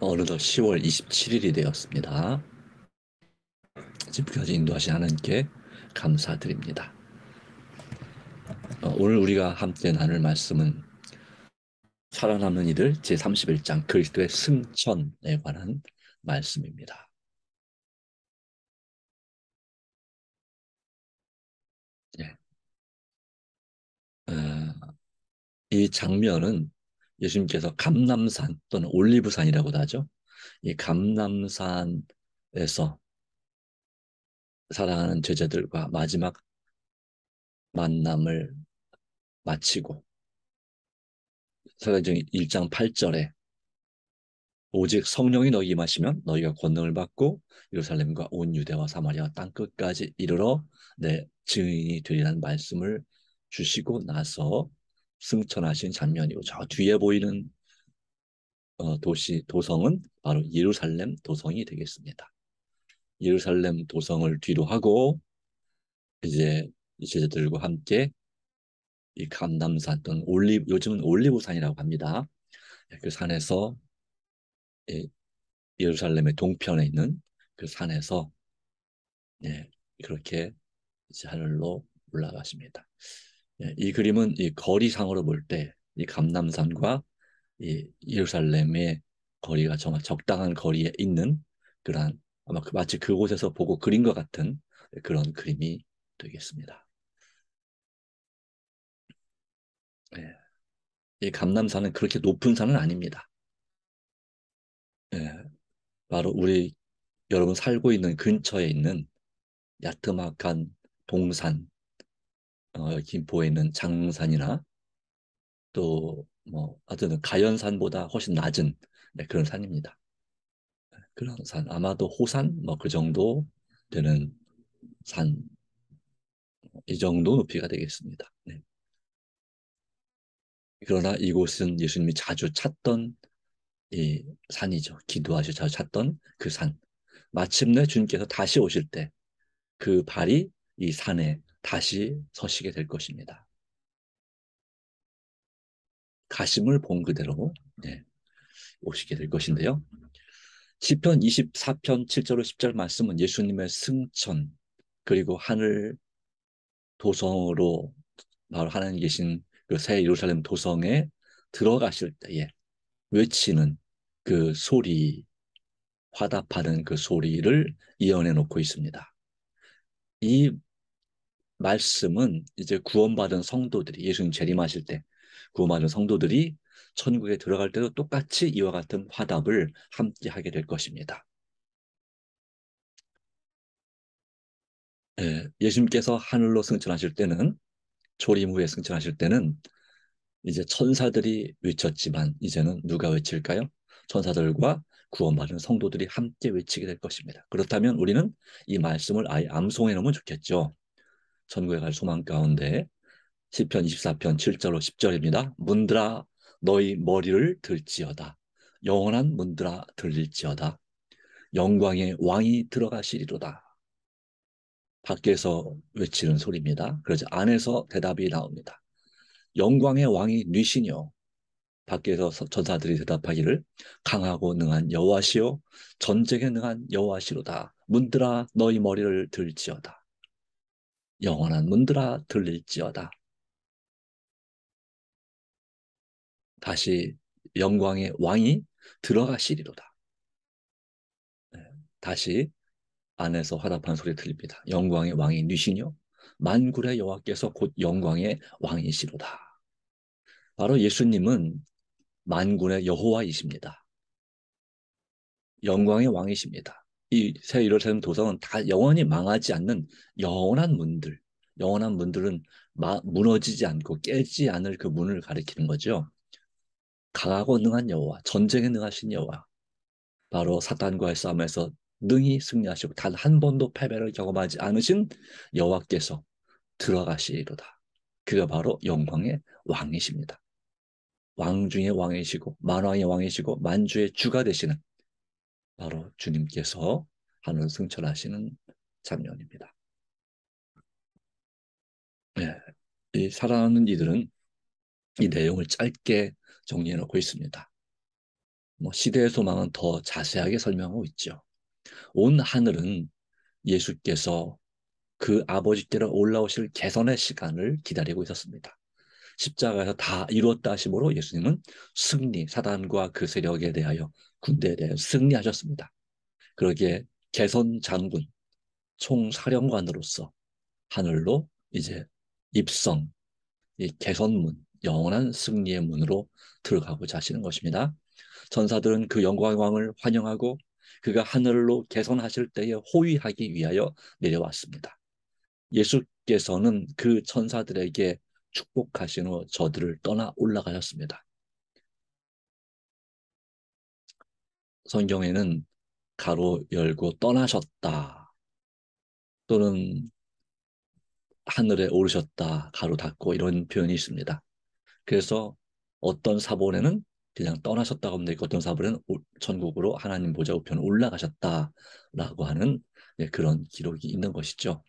어느덧 10월 27일이 되었습니다. 지금까지 인도하신 하나님께 감사드립니다. 오늘 우리가 함께 나눌 말씀은 살아남는 이들 제31장 그리스도의 승천에 관한 말씀입니다. 예. 어, 이 장면은 예수님께서 감람산 또는 올리브산이라고도 하죠. 이 감람산에서 사랑하는 제자들과 마지막 만남을 마치고 사도행 1장 8절에 오직 성령이 너희 임하시면 너희가 권능을 받고 예루살렘과 온 유대와 사마리아 땅 끝까지 이르러 내 증인이 되리라는 말씀을 주시고 나서 승천하신 장면이고 저 뒤에 보이는 도성은 바로 예루살렘 도성이 되겠습니다. 예루살렘 도성을 뒤로 하고 이제 이 제자들과 함께 이 감람산 또는 요즘은 올리브산이라고 합니다. 그 산에서 예, 예루살렘의 동편에 있는 그 산에서 예, 그렇게 이제 하늘로 올라가십니다. 예, 이 그림은 이 거리상으로 볼 때 이 감람산과 이 예루살렘의 거리가 정말 적당한 거리에 있는 그러한 아마 마치 그곳에서 보고 그린 것 같은 그런 그림이 되겠습니다. 예, 이 감람산은 그렇게 높은 산은 아닙니다. 예, 바로 우리 여러분 살고 있는 근처에 있는 야트막한 동산, 김포에 있는 장산이나 또 뭐 어떤 가연산보다 훨씬 낮은 네, 그런 산입니다. 그런 산 아마도 호산 뭐 그 정도 되는 산 이 정도 높이가 되겠습니다. 네. 그러나 이곳은 예수님이 자주 찾던 이 산이죠. 기도하셔 자주 찾던 그 산. 마침내 주님께서 다시 오실 때 그 발이 이 산에 다시 서시게 될 것입니다. 가심을 본 그대로 네, 오시게 될 것인데요. 시편 24편 7절로 10절 말씀은 예수님의 승천 그리고 하늘 도성으로 바로 하나님 계신 그 새 예루살렘 도성에 들어가실 때에 외치는 그 소리, 화답하는 그 소리를 이어내 놓고 있습니다. 이 말씀은 이제 구원받은 성도들이 예수님 재림하실 때 구원받은 성도들이 천국에 들어갈 때도 똑같이 이와 같은 화답을 함께 하게 될 것입니다. 예, 예수님께서 하늘로 승천하실 때는 초림 후에 승천하실 때는 이제 천사들이 외쳤지만 이제는 누가 외칠까요? 천사들과 구원받은 성도들이 함께 외치게 될 것입니다. 그렇다면 우리는 이 말씀을 아예 암송해 놓으면 좋겠죠. 천국에 갈 소망 가운데 시편 24편 7절로 10절입니다. 문들아 너희 머리를 들지어다. 영원한 문들아 들릴지어다. 영광의 왕이 들어가시리로다. 밖에서 외치는 소리입니다. 그래서 안에서 대답이 나옵니다. 영광의 왕이 뉘시뇨. 밖에서 전사들이 대답하기를 강하고 능한 여호와시요 전쟁에 능한 여호와시로다. 문들아 너희 머리를 들지어다. 영원한 문들아 들릴지어다. 다시 영광의 왕이 들어가시리로다. 네, 다시 안에서 화답한 소리 들립니다. 영광의 왕이 뉘시뇨 만군의 여호와께서 곧 영광의 왕이시로다. 바로 예수님은 만군의 여호와이십니다. 영광의 왕이십니다. 이 새 예루살렘 도성은 다 영원히 망하지 않는 영원한 문들, 영원한 문들은 무너지지 않고 깨지 않을 그 문을 가리키는 거죠. 강하고 능한 여호와, 전쟁에 능하신 여호와, 바로 사탄과의 싸움에서 능히 승리하시고 단 한 번도 패배를 경험하지 않으신 여호와께서 들어가시리로다. 그가 바로 영광의 왕이십니다. 왕 중의 왕이시고 만왕의 왕이시고 만주의 주가 되시는 바로 주님께서 하늘 승천하시는 장면입니다. 네, 이 사랑하는 이들은 이 내용을 짧게 정리해 놓고 있습니다. 뭐 시대의 소망은 더 자세하게 설명하고 있죠. 온 하늘은 예수께서 그 아버지께로 올라오실 개선의 시간을 기다리고 있었습니다. 십자가에서 다 이루었다 하심으로 예수님은 승리, 사단과 그 세력에 대하여 군대에 대하여 승리하셨습니다. 그러기에 개선 장군, 총사령관으로서 하늘로 이제 입성, 이 개선문, 영원한 승리의 문으로 들어가고자 하시는 것입니다. 전사들은 그 영광의 왕을 환영하고 그가 하늘로 개선하실 때에 호위하기 위하여 내려왔습니다. 예수께서는 그 천사들에게 축복하신 후 저들을 떠나 올라가셨습니다. 성경에는 가로 열고 떠나셨다 또는 하늘에 오르셨다 가로 닫고 이런 표현이 있습니다. 그래서 어떤 사본에는 그냥 떠나셨다고 하면 되고 어떤 사본에는 천국으로 하나님 보좌 우편에 올라가셨다라고 하는 그런 기록이 있는 것이죠.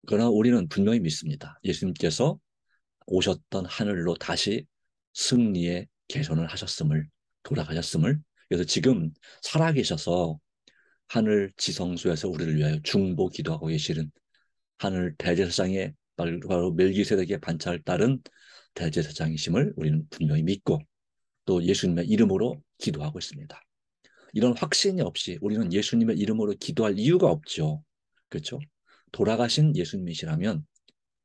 그러나 우리는 분명히 믿습니다. 예수님께서 오셨던 하늘로 다시 승리의 개선을 하셨음을, 돌아가셨음을. 그래서 지금 살아계셔서 하늘 지성소에서 우리를 위하여 중보 기도하고 계시는 하늘 대제사장의 바로 멜기세덱의 반차를 따른 대제사장이심을 우리는 분명히 믿고 또 예수님의 이름으로 기도하고 있습니다. 이런 확신이 없이 우리는 예수님의 이름으로 기도할 이유가 없죠. 그렇죠? 돌아가신 예수님이시라면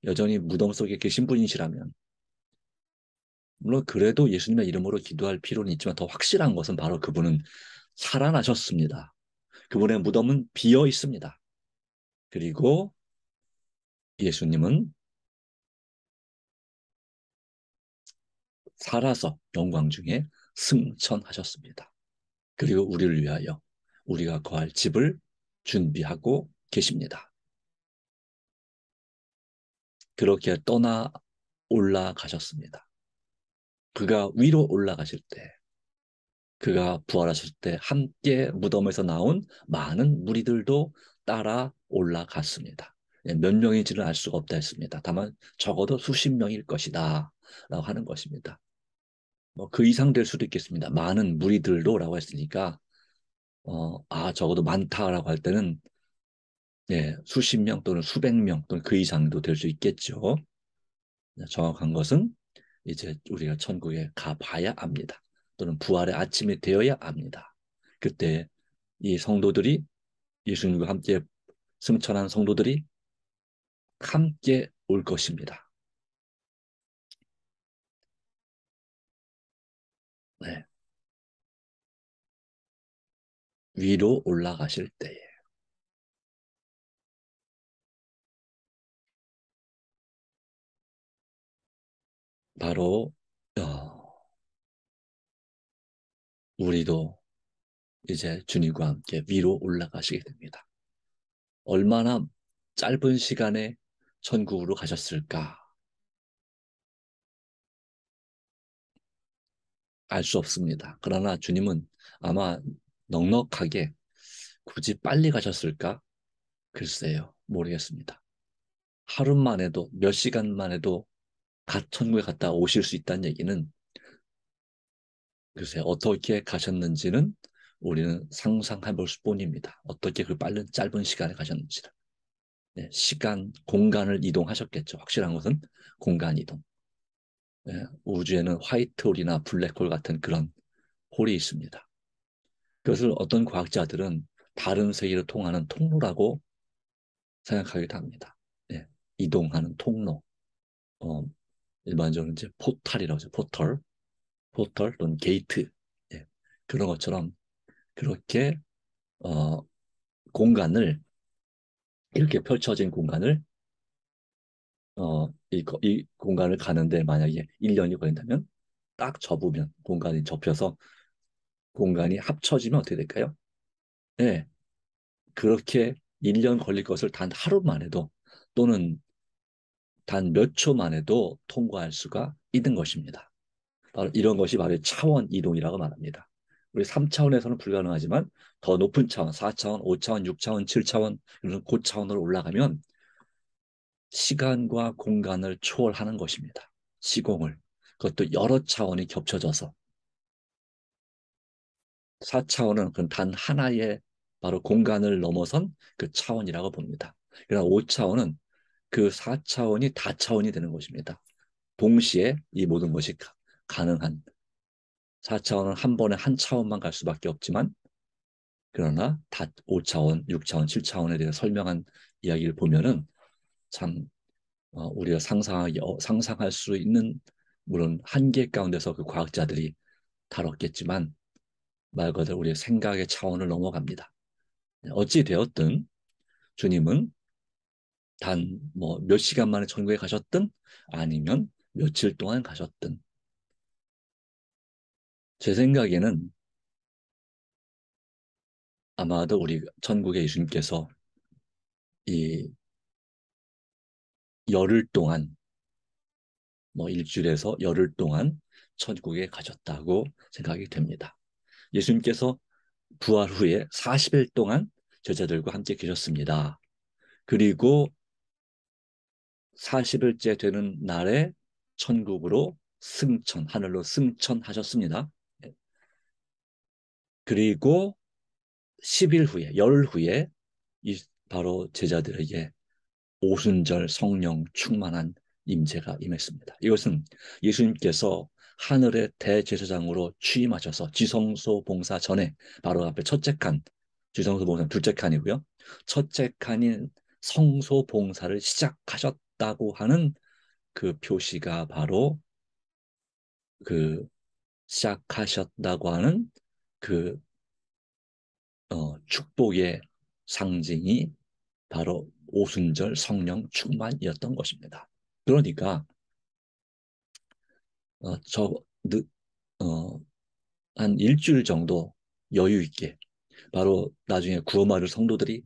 여전히 무덤 속에 계신 분이시라면 물론 그래도 예수님의 이름으로 기도할 필요는 있지만 더 확실한 것은 바로 그분은 살아나셨습니다. 그분의 무덤은 비어 있습니다. 그리고 예수님은 살아서 영광 중에 승천하셨습니다. 그리고 우리를 위하여 우리가 거할 집을 준비하고 계십니다. 그렇게 떠나 올라가셨습니다. 그가 위로 올라가실 때, 그가 부활하실 때 함께 무덤에서 나온 많은 무리들도 따라 올라갔습니다. 몇 명인지는 알 수가 없다 했습니다. 다만 적어도 수십 명일 것이다 라고 하는 것입니다. 뭐 그 이상 될 수도 있겠습니다. 많은 무리들도 라고 했으니까 적어도 많다라고 할 때는 수십 명 또는 수백 명 또는 그 이상도 될 수 있겠죠. 정확한 것은 이제 우리가 천국에 가봐야 압니다. 또는 부활의 아침이 되어야 압니다. 그때 이 성도들이 예수님과 함께 승천한 성도들이 함께 올 것입니다. 네. 위로 올라가실 때에 바로 우리도 이제 주님과 함께 위로 올라가시게 됩니다. 얼마나 짧은 시간에 천국으로 가셨을까? 알 수 없습니다. 그러나 주님은 아마 넉넉하게 굳이 빨리 가셨을까? 글쎄요, 모르겠습니다. 하루만 해도 몇 시간만 해도 천국에 갔다 오실 수 있다는 얘기는 글쎄 어떻게 가셨는지는 우리는 상상해 볼 수뿐입니다. 어떻게 그 빠른 짧은 시간에 가셨는지를. 네, 시간, 공간을 이동하셨겠죠. 확실한 것은 공간 이동. 네, 우주에는 화이트홀이나 블랙홀 같은 그런 홀이 있습니다. 그것을 어떤 과학자들은 다른 세계로 통하는 통로라고 생각하기도 합니다. 네, 이동하는 통로. 어, 일반적으로 이제 포탈이라고 하죠. 포털 또는 게이트. 네, 그런 것처럼 그렇게 어, 공간을 이렇게 펼쳐진 공간을 이 공간을 가는데 만약에 1년이 걸린다면 딱 접으면 공간이 접혀서 공간이 합쳐지면 어떻게 될까요? 네, 그렇게 1년 걸릴 것을 단 하루만 해도 또는 단 몇 초만 해도 통과할 수가 있는 것입니다. 바로 이런 것이 바로 차원 이동이라고 말합니다. 우리 3차원에서는 불가능하지만 더 높은 차원, 4차원, 5차원, 6차원, 7차원 이런 고차원으로 올라가면 시간과 공간을 초월하는 것입니다. 시공을. 그것도 여러 차원이 겹쳐져서 4차원은 그 단 하나의 바로 공간을 넘어선 그 차원이라고 봅니다. 그러나 5차원은 그 4차원이 다차원이 되는 것입니다. 동시에 이 모든 것이 가능한 4차원은 한 번에 한 차원만 갈 수밖에 없지만 그러나 다 5차원, 6차원, 7차원에 대해 설명한 이야기를 보면은 참 우리가 상상할 수 있는 물론 한계 가운데서 그 과학자들이 다뤘겠지만 말 그대로 우리의 생각의 차원을 넘어갑니다. 어찌 되었든 주님은 단 뭐 몇 시간 만에 천국에 가셨든 아니면 며칠 동안 가셨든 제 생각에는 아마도 우리 천국의 예수님께서 이 열흘 동안 뭐 일주일에서 열흘 동안 천국에 가셨다고 생각이 됩니다. 예수님께서 부활 후에 40일 동안 제자들과 함께 계셨습니다. 그리고 40일째 되는 날에 천국으로 하늘로 승천하셨습니다. 그리고 10일 후에, 열흘 후에 이 바로 제자들에게 오순절 성령 충만한 임재가 임했습니다. 이것은 예수님께서 하늘의 대제사장으로 취임하셔서 지성소 봉사 전에 바로 앞에 첫째 칸, 지성소 봉사 둘째 칸이고요. 첫째 칸인 성소 봉사를 시작하셨다고 하는 그 표시가 바로 그 시작하셨다고 하는 그 축복의 상징이 바로 오순절 성령 충만이었던 것입니다. 그러니까 어, 저, 느, 어, 한 일주일 정도 여유 있게 바로 나중에 구원받을 성도들이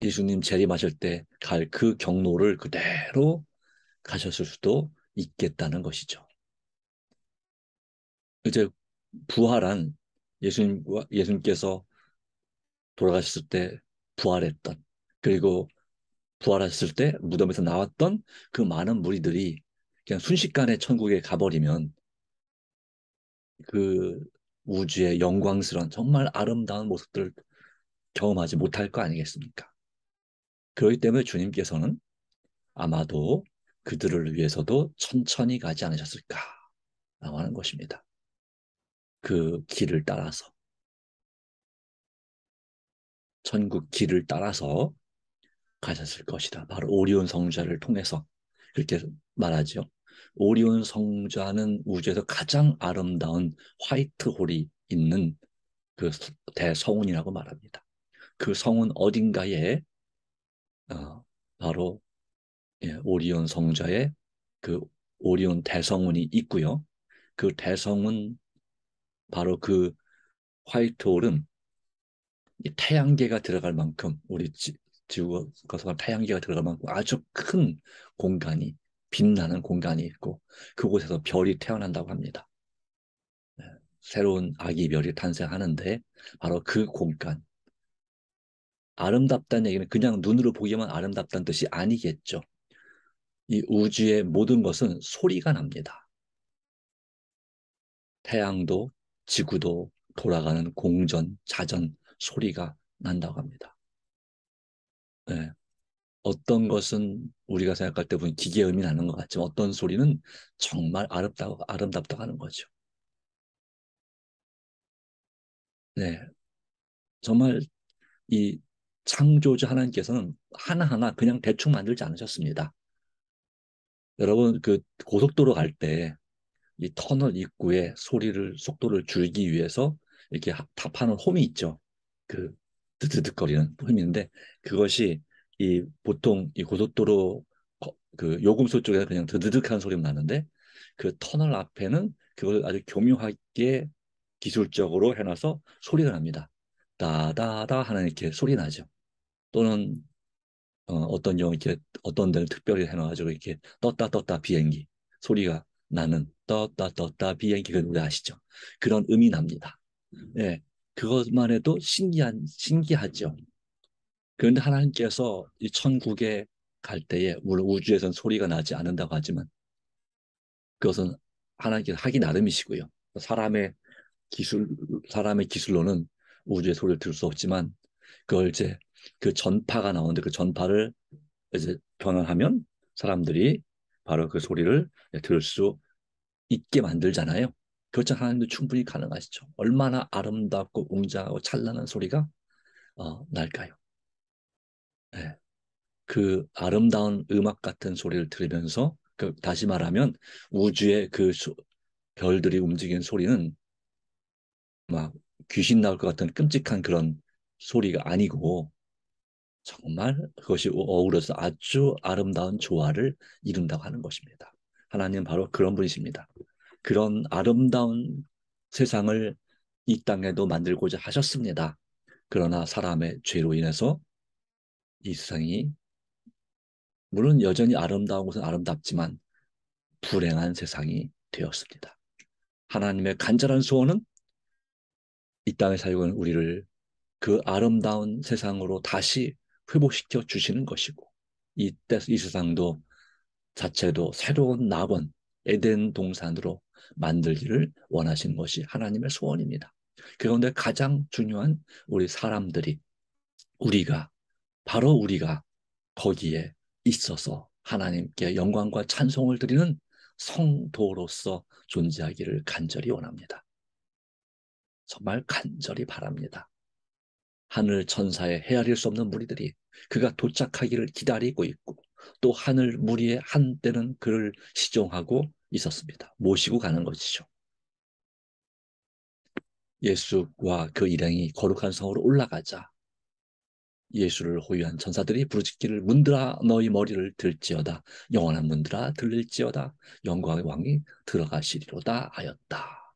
예수님 재림하실 때 갈 그 경로를 그대로 가셨을 수도 있겠다는 것이죠. 이제 부활한 예수님께서 돌아가셨을 때 부활했던 그리고 부활했을 때 무덤에서 나왔던 그 많은 무리들이 그냥 순식간에 천국에 가버리면 그 우주의 영광스러운 정말 아름다운 모습들을 경험하지 못할 거 아니겠습니까? 그렇기 때문에 주님께서는 아마도 그들을 위해서도 천천히 가지 않으셨을까라고 하는 것입니다. 그 길을 따라서 천국 길을 따라서 가셨을 것이다. 바로 오리온 성자를 통해서 그렇게 말하죠. 오리온 성자는 우주에서 가장 아름다운 화이트 홀이 있는 그 대성운이라고 말합니다. 그 성운 어딘가에 어, 바로 오리온 성자의 그 오리온 대성운이 있고요. 그 대성운 바로 그 화이트홀은 이 태양계가 들어갈 만큼 우리 지구가 태양계가 들어갈 만큼 아주 큰 공간이 빛나는 공간이 있고 그곳에서 별이 태어난다고 합니다. 네, 새로운 아기 별이 탄생하는데 바로 그 공간 아름답다는 얘기는 그냥 눈으로 보기만 아름답다는 뜻이 아니겠죠. 이 우주의 모든 것은 소리가 납니다. 태양도 지구도 돌아가는 공전, 자전 소리가 난다고 합니다. 네. 어떤 것은 우리가 생각할 때 보면 기계음이 나는 것 같지만 어떤 소리는 정말 아름답다고 하는 거죠. 네. 정말 이 창조주 하나님께서는 하나하나 그냥 대충 만들지 않으셨습니다. 여러분, 그 고속도로 갈 때 이 터널 입구에 속도를 줄이기 위해서 이렇게 타파는 홈이 있죠. 그 드드득거리는 홈이 있는데 그것이 이 보통 이 고속도로 그 요금소 쪽에서 그냥 드드득하는 소리가 나는데 그 터널 앞에는 그걸 아주 교묘하게 기술적으로 해놔서 소리가 납니다. 다다다 하는 이렇게 소리 나죠. 또는 어떤 경우 이렇게 어떤 데는 특별히 해놔가지고 이렇게 떴다 비행기 소리가 나는 떴다 비행기 그 노래 아시죠? 그런 음이 납니다. 예, 그것만 해도 신기하죠. 그런데 하나님께서 이 천국에 갈 때에 물론 우주에선 소리가 나지 않는다고 하지만 그것은 하나님께서 하기 나름이시고요. 사람의 기술, 사람의 기술로는 우주의 소리를 들을 수 없지만 그걸 이제 그 전파가 나오는데 그 전파를 이제 변환하면 사람들이 바로 그 소리를 들을 수 있게 만들잖아요. 그렇죠. 하나님도 충분히 가능하시죠. 얼마나 아름답고 웅장하고 찬란한 소리가 날까요? 네. 그 아름다운 음악 같은 소리를 들으면서 다시 말하면 우주의 그 별들이 움직이는 소리는 막 귀신 나올 것 같은 끔찍한 그런 소리가 아니고 정말 그것이 어우러서 아주 아름다운 조화를 이룬다고 하는 것입니다. 하나님은 바로 그런 분이십니다. 그런 아름다운 세상을 이 땅에도 만들고자 하셨습니다. 그러나 사람의 죄로 인해서 이 세상이 물론 여전히 아름다운 곳은 아름답지만 불행한 세상이 되었습니다. 하나님의 간절한 소원은 이 땅에 살고 있는 우리를 그 아름다운 세상으로 다시 회복시켜 주시는 것이고 이 세상도 자체도 새로운 낙원, 에덴 동산으로 만들기를 원하시는 것이 하나님의 소원입니다. 그런데 가장 중요한 우리 사람들이 우리가 바로 우리가 거기에 있어서 하나님께 영광과 찬송을 드리는 성도로서 존재하기를 간절히 원합니다. 정말 간절히 바랍니다. 하늘 천사의 헤아릴 수 없는 무리들이 그가 도착하기를 기다리고 있고 또 하늘 무리의 한때는 그를 시종하고 있었습니다. 모시고 가는 것이죠. 예수와 그 일행이 거룩한 성으로 올라가자 예수를 호위한 천사들이 부르짖기를 문들아 너희 머리를 들지어다 영원한 문들아 들릴지어다 영광의 왕이 들어가시리로다 하였다.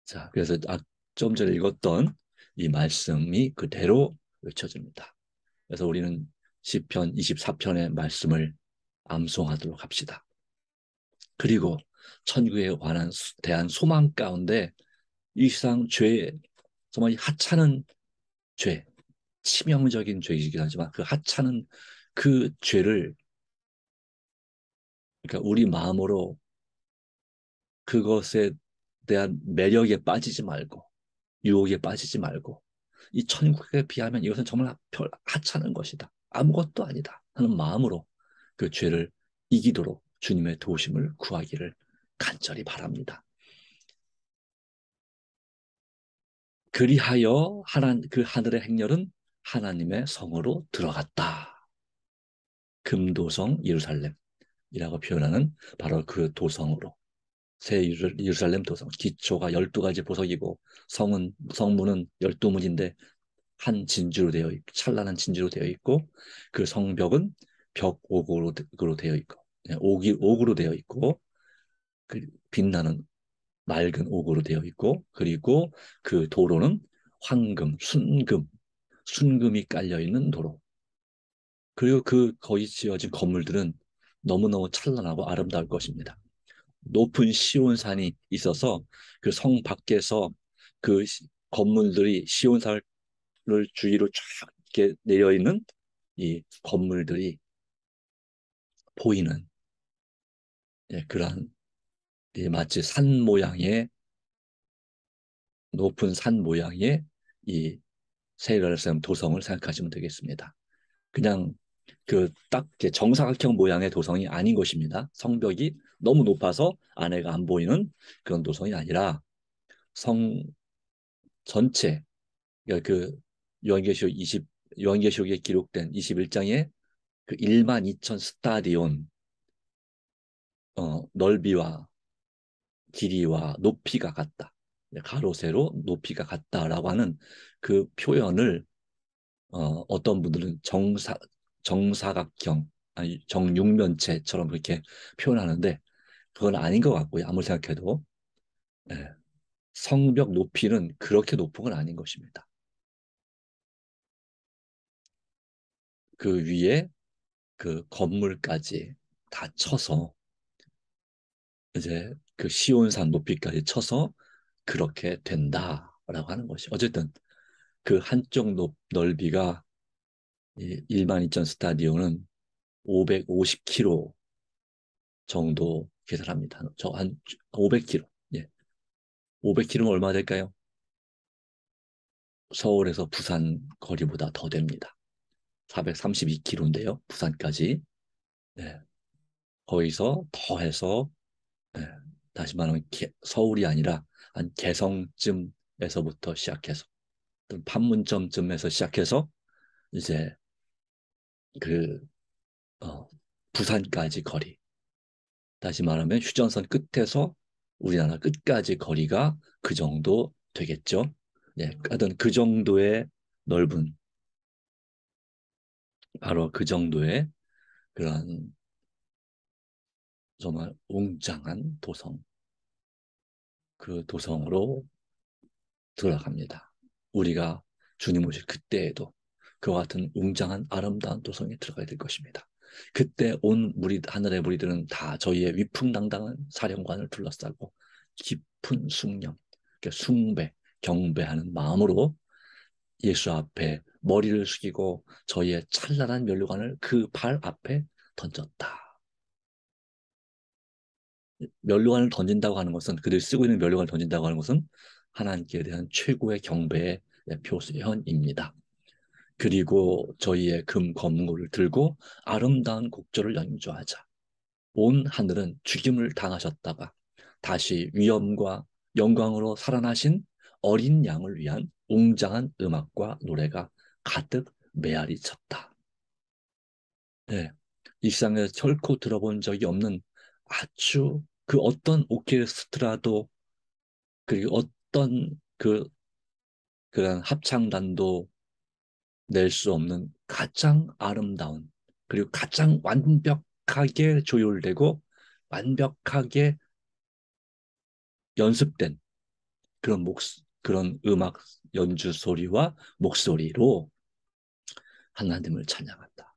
자, 그래서 좀 전에 읽었던 이 말씀이 그대로 외쳐집니다. 그래서 우리는 시편 24편의 말씀을 암송하도록 합시다. 그리고 천국에 관한 대한 소망 가운데 이 세상 죄, 정말 하찮은 죄, 치명적인 죄이긴 하지만 그 하찮은 그 죄를 그러니까 우리 마음으로 그것에 대한 매력에 빠지지 말고 유혹에 빠지지 말고 이 천국에 비하면 이것은 정말 별 하찮은 것이다. 아무것도 아니다 하는 마음으로 그 죄를 이기도록 주님의 도우심을 구하기를 간절히 바랍니다. 그리하여 그 하늘의 행렬은 하나님의 성으로 들어갔다. 금도성 예루살렘이라고 표현하는 바로 그 도성으로 새 예루살렘 도성 기초가 12가지 보석이고 성문은 12문인데 한 진주로 되어 있고 찬란한 진주로 되어 있고 그 성벽은 벽 옥으로 되어 있고 옥으로 되어 있고 그 빛나는 맑은 옥으로 되어 있고 그리고 그 도로는 황금, 순금이 깔려 있는 도로. 그리고 그 거기 지어진 건물들은 너무너무 찬란하고 아름다울 것입니다. 높은 시온산이 있어서 그 성 밖에서 그 건물들이 시온산을 주위로 쫙 이렇게 내려 있는 이 건물들이 보이는 그러한 마치 산 모양의 높은 산 모양의 이 세이라르셈 도성을 생각하시면 되겠습니다. 그냥 그 딱 정사각형 모양의 도성이 아닌 것입니다. 성벽이 너무 높아서 안에가 안 보이는 그런 도성이 아니라 성 전체 그러니까 그 요한계시록 20 요한계시록에 기록된 21장에 그 1만 2천 스타디온 넓이와 길이와 높이가 같다. 가로 세로 높이가 같다라고 하는 그 표현을 어떤 분들은 정사각형 아니 정육면체처럼 그렇게 표현하는데 그건 아닌 것 같고요. 아무리 생각해도 예, 성벽 높이는 그렇게 높은 건 아닌 것입니다. 그 위에 그 건물까지 다 쳐서 이제 그 시온산 높이까지 쳐서 그렇게 된다라고 하는 것이 어쨌든 그 한쪽 넓이가 1만 2천 스타디온은 550km 정도 계산합니다. 저 한 500km. 예. 500km면 얼마 될까요? 서울에서 부산 거리보다 더 됩니다. 432km인데요. 부산까지. 네. 거기서 더해서 네. 다시 말하면 서울이 아니라 한 개성쯤에서부터 시작해서 판문점쯤에서 시작해서 이제 그 부산까지 거리. 다시 말하면 휴전선 끝에서 우리나라 끝까지 거리가 그 정도 되겠죠. 예, 하여튼 그 정도의 넓은 바로 그 정도의 그런 정말 웅장한 도성 그 도성으로 들어갑니다. 우리가 주님 오실 그때에도 그와 같은 웅장한 아름다운 도성에 들어가야 될 것입니다. 그때 온 하늘의 무리들은 다 저희의 위풍당당한 사령관을 둘러싸고 깊은 숭령, 그러니까 숭배, 경배하는 마음으로 예수 앞에 머리를 숙이고 저희의 찬란한 면류관을 그 발 앞에 던졌다. 면류관을 던진다고 하는 것은 그들이 쓰고 있는 면류관을 던진다고 하는 것은 하나님께 대한 최고의 경배의 표현입니다. 그리고 저희의 금 검고를 들고 아름다운 곡절을 연주하자. 온 하늘은 죽임을 당하셨다가 다시 위엄과 영광으로 살아나신 어린 양을 위한 웅장한 음악과 노래가 가득 메아리 쳤다. 네, 이 세상에서 결코 들어본 적이 없는 아주 그 어떤 오케스트라도 그리고 어떤 그런 합창단도 낼 수 없는 가장 아름다운 그리고 가장 완벽하게 조율되고 완벽하게 연습된 그런 음악 연주 소리와 목소리로 하나님을 찬양한다.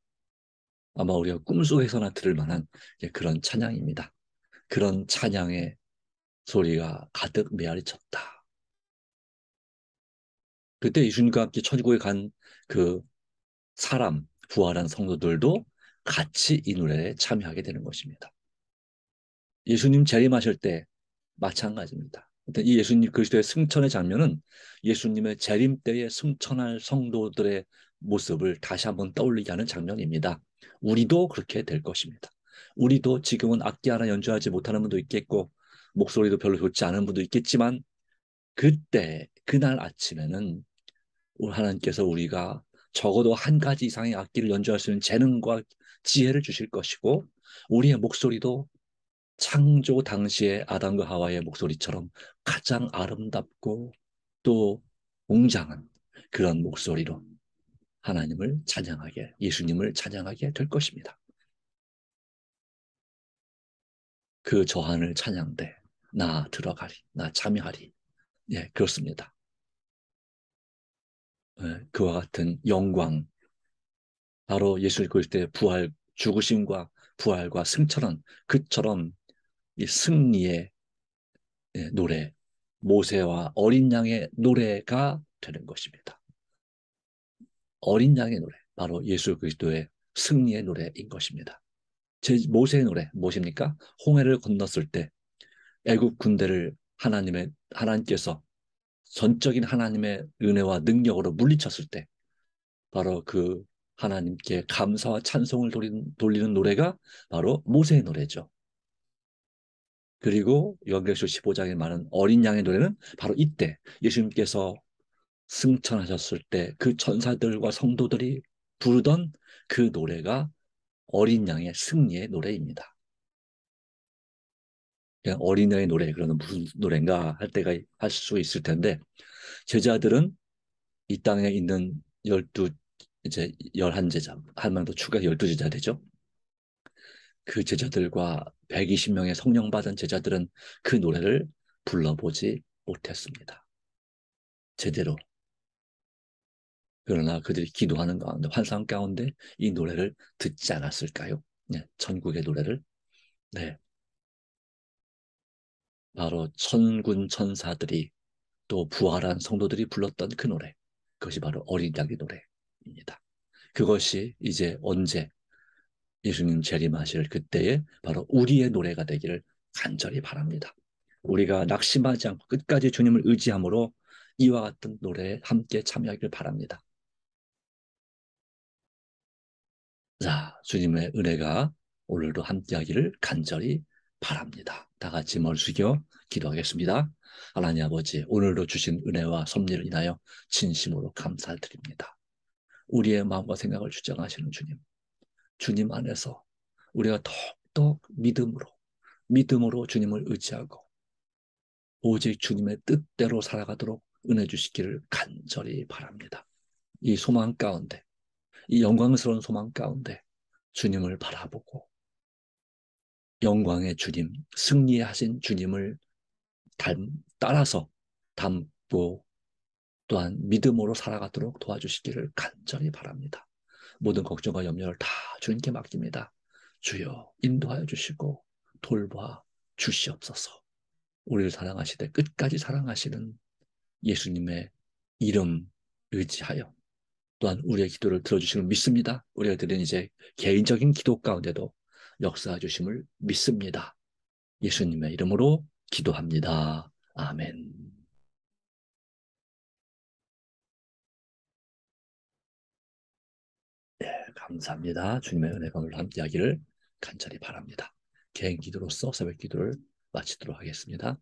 아마 우리가 꿈속에서나 들을 만한 그런 찬양입니다. 그런 찬양의 소리가 가득 메아리 쳤다. 그때 예수님과 함께 천국에 간 그 부활한 성도들도 같이 이 노래에 참여하게 되는 것입니다. 예수님 재림하실 때 마찬가지입니다. 이 예수님 그리스도의 승천의 장면은 예수님의 재림 때에 승천할 성도들의 모습을 다시 한번 떠올리게 하는 장면입니다. 우리도 그렇게 될 것입니다. 우리도 지금은 악기 하나 연주하지 못하는 분도 있겠고 목소리도 별로 좋지 않은 분도 있겠지만 그날 아침에는 하나님께서 우리가 적어도 한 가지 이상의 악기를 연주할 수 있는 재능과 지혜를 주실 것이고 우리의 목소리도 창조 당시의 아담과 하와의 목소리처럼 가장 아름답고 또 웅장한 그런 목소리로 예수님을 찬양하게 될 것입니다. 그 저하늘 찬양대, 나 들어가리, 나 참여하리. 예, 그렇습니다. 예, 그와 같은 영광, 바로 예수 그리스도의 죽으심과 부활과 승천은 그처럼 이 승리의 노래, 모세와 어린 양의 노래가 되는 것입니다. 어린 양의 노래, 바로 예수 그리스도의 승리의 노래인 것입니다. 모세의 노래 무엇입니까? 홍해를 건넜을 때 애굽 군대를 하나님께서 전적인 하나님의 은혜와 능력으로 물리쳤을 때 바로 그 하나님께 감사와 찬송을 돌리는 노래가 바로 모세의 노래죠. 그리고 요한계시록 15장에 말하는 어린 양의 노래는 바로 이때 예수님께서 승천하셨을 때 그 천사들과 성도들이 부르던 그 노래가 어린 양의 승리의 노래입니다. 그냥 어린양의 노래, 그러면 무슨 노래인가 할 수 있을 텐데, 제자들은 이 땅에 있는 이제 11제자, 한 명 더 추가 12제자 되죠. 그 제자들과 120명의 성령 받은 제자들은 그 노래를 불러보지 못했습니다. 제대로. 그러나 그들이 기도하는 가운데, 환상 가운데 이 노래를 듣지 않았을까요? 네, 천국의 노래를. 네, 바로 천군 천사들이 또 부활한 성도들이 불렀던 그 노래. 그것이 바로 어린 양의 노래입니다. 그것이 이제 언제 예수님 재림하실 그때에 바로 우리의 노래가 되기를 간절히 바랍니다. 우리가 낙심하지 않고 끝까지 주님을 의지함으로 이와 같은 노래에 함께 참여하기를 바랍니다. 자, 주님의 은혜가 오늘도 함께하기를 간절히 바랍니다. 다 같이 머리 숙여 기도하겠습니다. 하나님 아버지, 오늘도 주신 은혜와 섭리를 인하여 진심으로 감사드립니다. 우리의 마음과 생각을 주장하시는 주님, 주님 안에서 우리가 더욱더 믿음으로 주님을 의지하고 오직 주님의 뜻대로 살아가도록 은혜 주시기를 간절히 바랍니다. 이 소망 가운데, 이 영광스러운 소망 가운데 주님을 바라보고 영광의 주님, 승리하신 주님을 따라서 닮고 또한 믿음으로 살아가도록 도와주시기를 간절히 바랍니다. 모든 걱정과 염려를 다 주님께 맡깁니다. 주여 인도하여 주시고 돌봐 주시옵소서. 우리를 사랑하시되 끝까지 사랑하시는 예수님의 이름 의지하여 또한 우리의 기도를 들어주심을 믿습니다. 우리가 드린 이제 개인적인 기도 가운데도 역사해 주심을 믿습니다. 예수님의 이름으로 기도합니다. 아멘. 네, 감사합니다. 주님의 은혜가 오늘 함께하기를 간절히 바랍니다. 개인 기도로서 새벽 기도를 마치도록 하겠습니다.